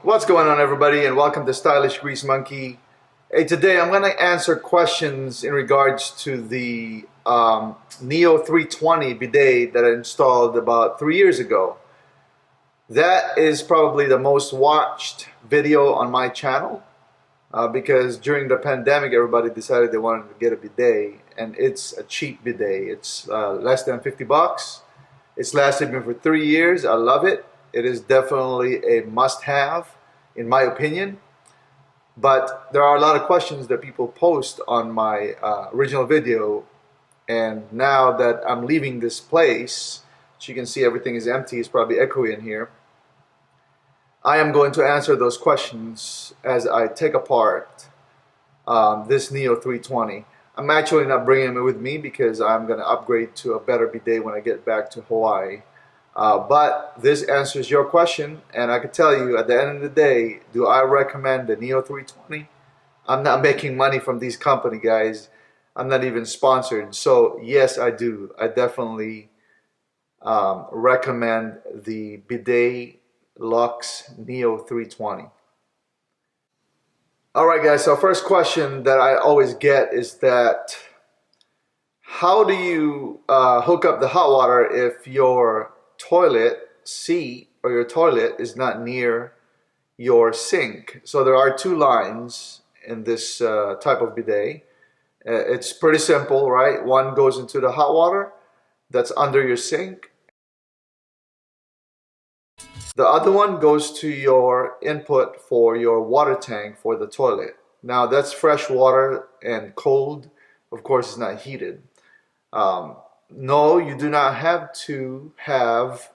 What's going on, everybody, and welcome to Stylish Grease Monkey. Hey, today I'm going to answer questions in regards to the Neo 320 bidet that I installed about 3 years ago. That is probably the most watched video on my channel because during the pandemic everybody decided they wanted to get a bidet, and it's a cheap bidet. It's less than 50 bucks. It's lasted me for 3 years. I love it. It is definitely a must-have in my opinion. But there are a lot of questions that people post on my original video, and now that I'm leaving this place, as you can see everything is empty, it's probably echoey in here. I am going to answer those questions as I take apart this Neo 320. I'm actually not bringing it with me because I'm going to upgrade to a better bidet when I get back to Hawaii. But this answers your question, and I can tell you at the end of the day, do I recommend the Neo 320? I'm not making money from these company guys. I'm not even sponsored. So yes, I do. I definitely recommend the Bidet Luxe Neo 320. Alright guys, so first question that I always get is that how do you hook up the hot water if your toilet seat or your toilet is not near your sink? So there are two lines in this type of bidet. It's pretty simple, right? One goes into the hot water that's under your sink. The other one goes to your input for your water tank for the toilet. Now that's fresh water and cold. Of course, it's not heated. No, you do not have to have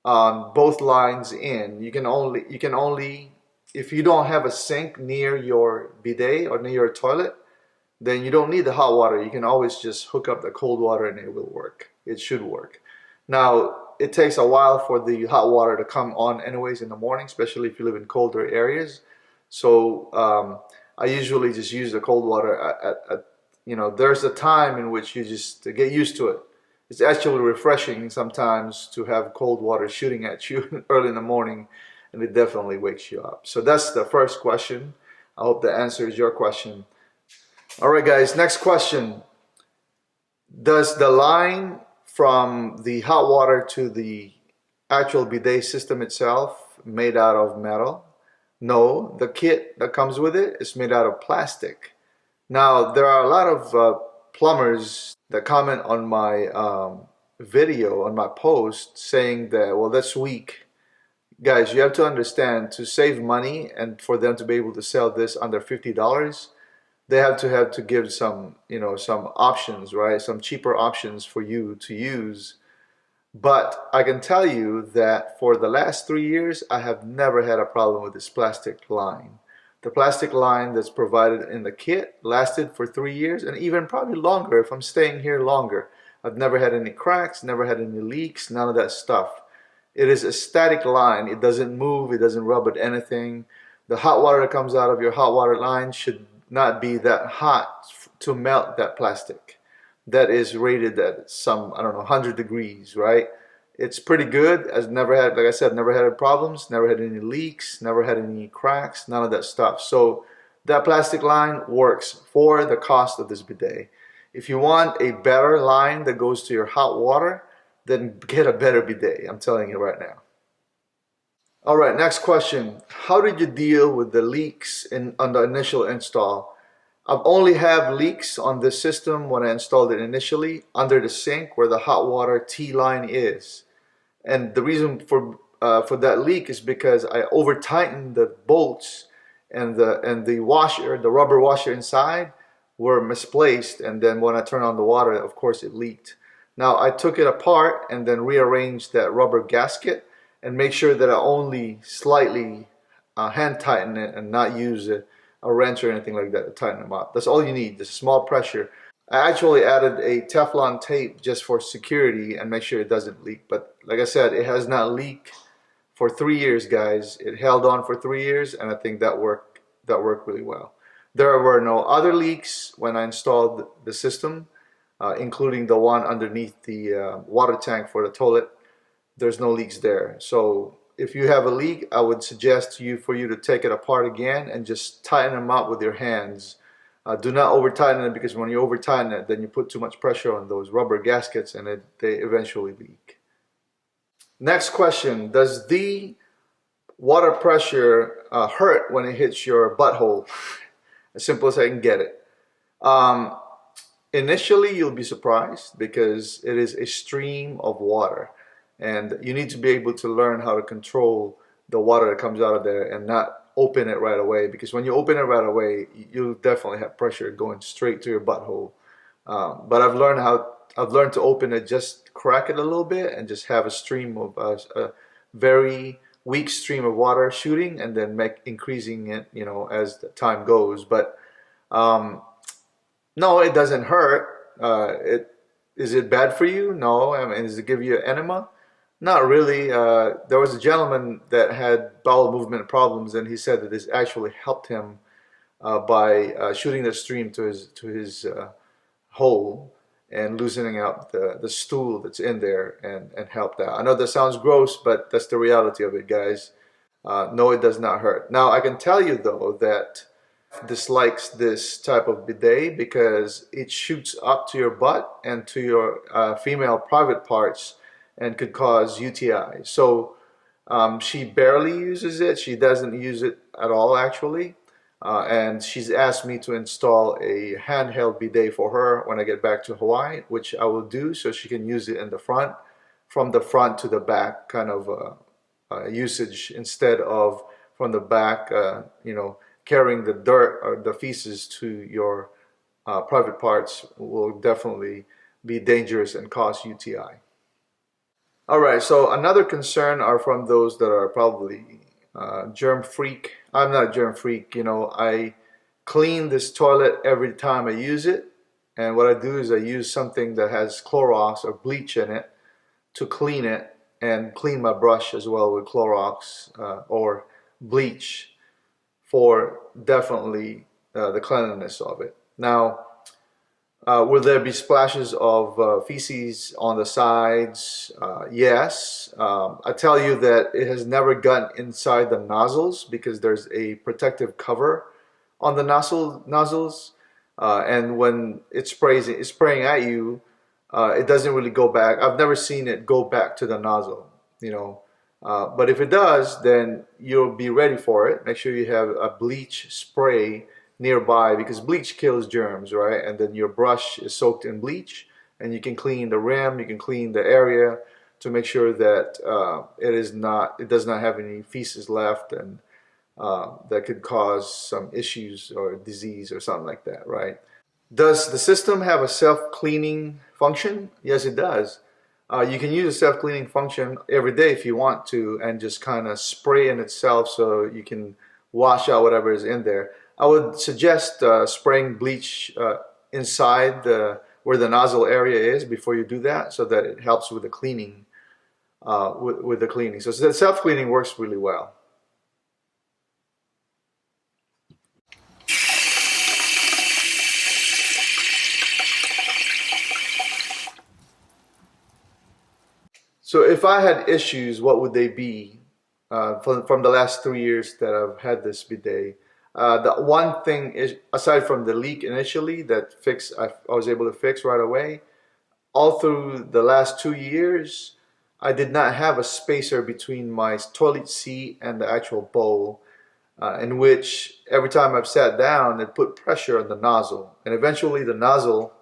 both lines in. You can only, if you don't have a sink near your bidet or near your toilet, then you don't need the hot water. You can always just hook up the cold water and it will work. It should work. Now, it takes a while for the hot water to come on anyways in the morning, especially if you live in colder areas. So I usually just use the cold water at there's a time in which you just get used to it. It's actually refreshing sometimes to have cold water shooting at you early in the morning, and it definitely wakes you up. So that's the first question. I hope that answers your question. All right, guys, next question. Does the line from the hot water to the actual bidet system itself made out of metal? No, the kit that comes with it is made out of plastic. Now, there are a lot of plumbers that comment on my video, on my post, saying that, well, that's weak. Guys, you have to understand, to save money and for them to be able to sell this under $50, they have to give some, some options, right? Some cheaper options for you to use. But I can tell you that for the last 3 years, I have never had a problem with this plastic line. The plastic line that's provided in the kit lasted for 3 years, and even probably longer if I'm staying here longer. I've never had any cracks, never had any leaks, none of that stuff. It is a static line. It doesn't move, it doesn't rub at anything. The hot water that comes out of your hot water line should not be that hot to melt that plastic. That is rated at some, I don't know, 100 degrees, right? It's pretty good. I've never had, like I said, never had any problems, never had any leaks, never had any cracks, none of that stuff. So that plastic line works for the cost of this bidet. If you want a better line that goes to your hot water, then get a better bidet. I'm telling you right now. All right, next question. How did you deal with the leaks on the initial install? I've only had leaks on this system when I installed it initially under the sink where the hot water T line is. And the reason for that leak is because I over tightened the bolts, and the washer, the rubber washer inside, were misplaced, and then when I turned on the water, of course it leaked. Now I took it apart and then rearranged that rubber gasket and make sure that I only slightly hand tighten it and not use a wrench or anything like that to tighten them up. That's all you need, just a small pressure. I actually added a Teflon tape just for security and make sure it doesn't leak. But like I said, it has not leaked for 3 years, guys. It held on for 3 years, and I think that worked really well. There were no other leaks when I installed the system, including the one underneath the water tank for the toilet. There's no leaks there. So if you have a leak, I would suggest for you to take it apart again and just tighten them up with your hands. Do not over tighten it, because when you over tighten it, then you put too much pressure on those rubber gaskets and they eventually leak. Next question: does the water pressure hurt when it hits your butthole? As simple as I can get it. Um, Initially, you'll be surprised because it is a stream of water, and you need to be able to learn how to control the water that comes out of there and not open it right away, because when you open it right away, you'll definitely have pressure going straight to your butthole. But I've learned to open it, just crack it a little bit, and just have a stream of a very weak stream of water shooting, and then increasing it, as the time goes. But um, no, it doesn't hurt. Is it bad for you? No. I mean, does it give you an enema? Not really. There was a gentleman that had bowel movement problems, and he said that this actually helped him by shooting the stream to his hole and loosening out the stool that's in there, and helped out. I know that sounds gross, but that's the reality of it, guys. No, it does not hurt. Now, I can tell you though that dislikes this type of bidet because it shoots up to your butt and to your female private parts and could cause UTI. So she barely uses it. She doesn't use it at all, actually. And she's asked me to install a handheld bidet for her when I get back to Hawaii, which I will do, so she can use it in the front, from the front to the back kind of usage, instead of from the back, carrying the dirt or the feces to your private parts will definitely be dangerous and cause UTI. All right, so another concern are from those that are probably germ freak. I'm not a germ freak, I clean this toilet every time I use it. And what I do is I use something that has Clorox or bleach in it to clean it, and clean my brush as well with Clorox or bleach for definitely the cleanliness of it. Now, will there be splashes of feces on the sides? Yes. I tell you that it has never gotten inside the nozzles because there's a protective cover on the nozzles. And when it's spraying at you, it doesn't really go back. I've never seen it go back to the nozzle, but if it does, then you'll be ready for it. Make sure you have a bleach spray nearby, because bleach kills germs, right? And then your brush is soaked in bleach, and you can clean the rim, you can clean the area to make sure that it does not have any feces left, and that could cause some issues or disease or something like that, right? Does the system have a self-cleaning function? Yes, it does. You can use a self-cleaning function every day if you want to, and just kind of spray in itself so you can wash out whatever is in there. I would suggest spraying bleach inside where the nozzle area is before you do that, so that it helps with the cleaning. With the cleaning, so self-cleaning works really well. So if I had issues, what would they be from the last 3 years that I've had this bidet? The one thing is, aside from the leak initially that I was able to fix right away, all through the last 2 years, I did not have a spacer between my toilet seat and the actual bowl, in which every time I've sat down, it put pressure on the nozzle, and eventually the nozzle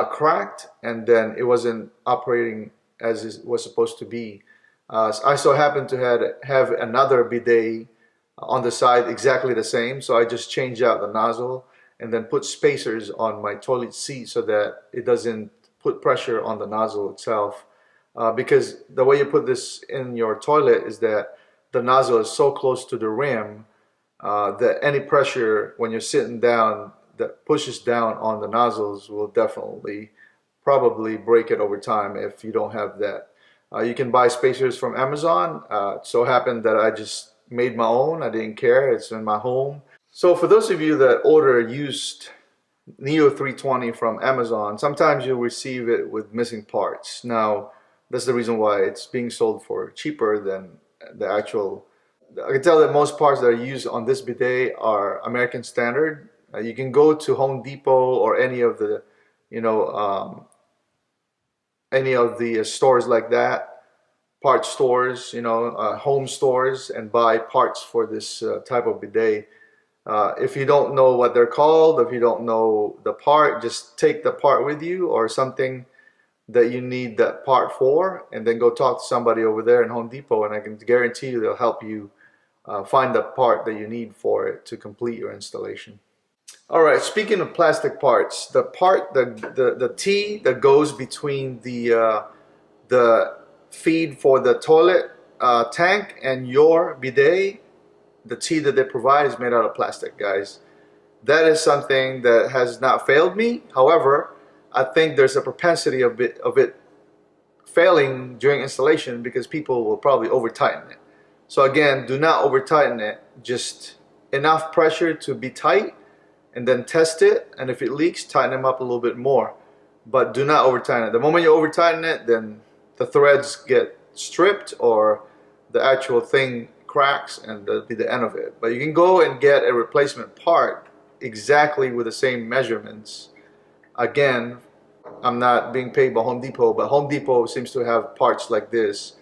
cracked, and then it wasn't operating as it was supposed to be. I so happened to have another bidet on the side exactly the same, so I just changed out the nozzle and then put spacers on my toilet seat so that it doesn't put pressure on the nozzle itself. Because the way you put this in your toilet is that the nozzle is so close to the rim that any pressure when you're sitting down that pushes down on the nozzles will definitely probably break it over time if you don't have that. You can buy spacers from Amazon. It so happened that I just made my own. I didn't care. It's in my home. So for those of you that order used Neo 320 from Amazon, sometimes you'll receive it with missing parts. Now, That's the reason why it's being sold for cheaper than the actual. I can tell that most parts that are used on this bidet are American standard. You can go to Home Depot or any of the, you know, any of the stores like that, part stores, home stores, and buy parts for this type of bidet. If you don't know what they're called, if you don't know the part, just take the part with you or something that you need that part for, and then go talk to somebody over there in Home Depot, and I can guarantee you they'll help you find the part that you need for it to complete your installation. All right, speaking of plastic parts, the part, the T that goes between the feed for the toilet tank and your bidet, the T that they provide is made out of plastic, guys. That is something that has not failed me. However, I think there's a propensity of it failing during installation because people will probably over tighten it. So again, do not over tighten it. Just enough pressure to be tight, and then test it. And if it leaks, tighten them up a little bit more. But do not over tighten it. The moment you over tighten it, then the threads get stripped or the actual thing cracks, and that'll be the end of it. But you can go and get a replacement part exactly with the same measurements. Again, I'm not being paid by Home Depot, but Home Depot seems to have parts like this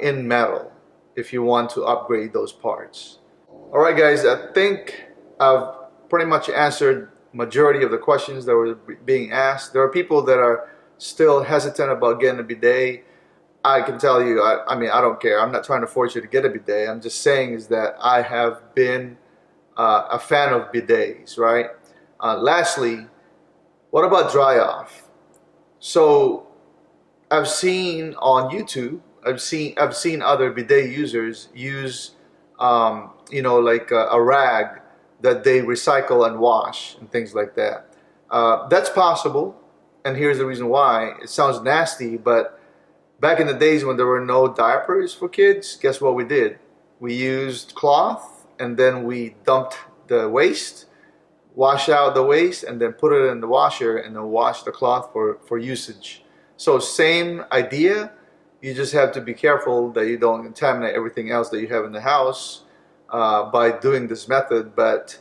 in metal if you want to upgrade those parts. All right, guys, I think I've pretty much answered majority of the questions that were being asked. There are people that are still hesitant about getting a bidet. I can tell you, I mean, I don't care. I'm not trying to force you to get a bidet. I'm just saying is that I have been a fan of bidets, right? Lastly, what about dry off? So I've seen on YouTube, I've seen other bidet users use, like a rag that they recycle and wash and things like that. That's possible, and here's the reason why. It sounds nasty, but back in the days when there were no diapers for kids, guess what we did? We used cloth, and then we dumped the waste, wash out the waste, and then put it in the washer, and then wash the cloth for usage. So same idea, you just have to be careful that you don't contaminate everything else that you have in the house by doing this method. But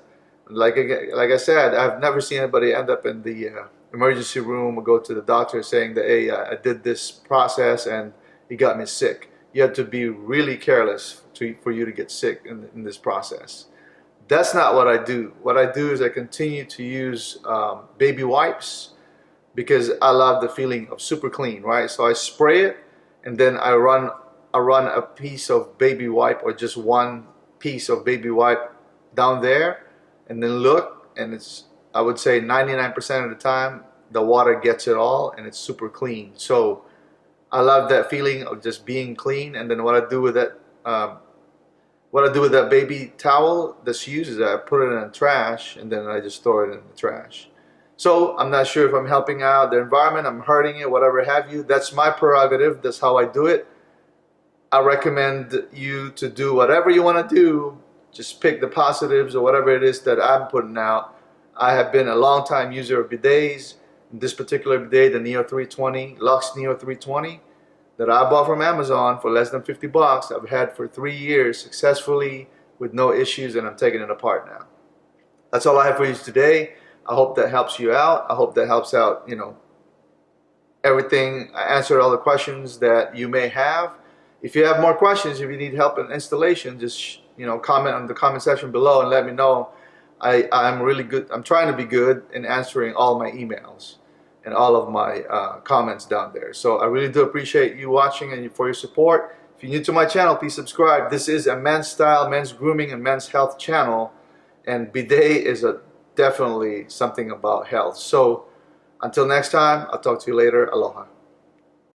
like I said, I've never seen anybody end up in the emergency room or go to the doctor saying that, hey, I did this process and it got me sick. You have to be really careless for you to get sick in this process. That's not what I do. What I do is I continue to use baby wipes because I love the feeling of super clean, right? So I spray it, and then I run a piece of baby wipe, or just one piece of baby wipe down there, and then look, and it's, I would say 99% of the time the water gets it all and it's super clean. So I love that feeling of just being clean. And then what I do with that baby towel that's used is I put it in the trash, and then I just throw it in the trash. So I'm not sure if I'm helping out the environment, I'm hurting it, whatever have you. That's my prerogative. That's how I do it. I recommend you to do whatever you want to do. Just pick the positives or whatever it is that I'm putting out. I have been a long time user of bidets. This particular bidet, the Neo 320, Luxe Neo 320, that I bought from Amazon for less than 50 bucks. I've had for 3 years successfully with no issues, and I'm taking it apart now. That's all I have for you today. I hope that helps you out. I hope that helps out, everything. I answered all the questions that you may have. If you have more questions, if you need help in installation, just comment on the comment section below and let me know. I'm really good. I'm trying to be good in answering all my emails and all of my comments down there. So I really do appreciate you watching and for your support. If you're new to my channel, please subscribe. This is a men's style, men's grooming, and men's health channel, and bidet is definitely something about health. So until next time, I'll talk to you later. Aloha.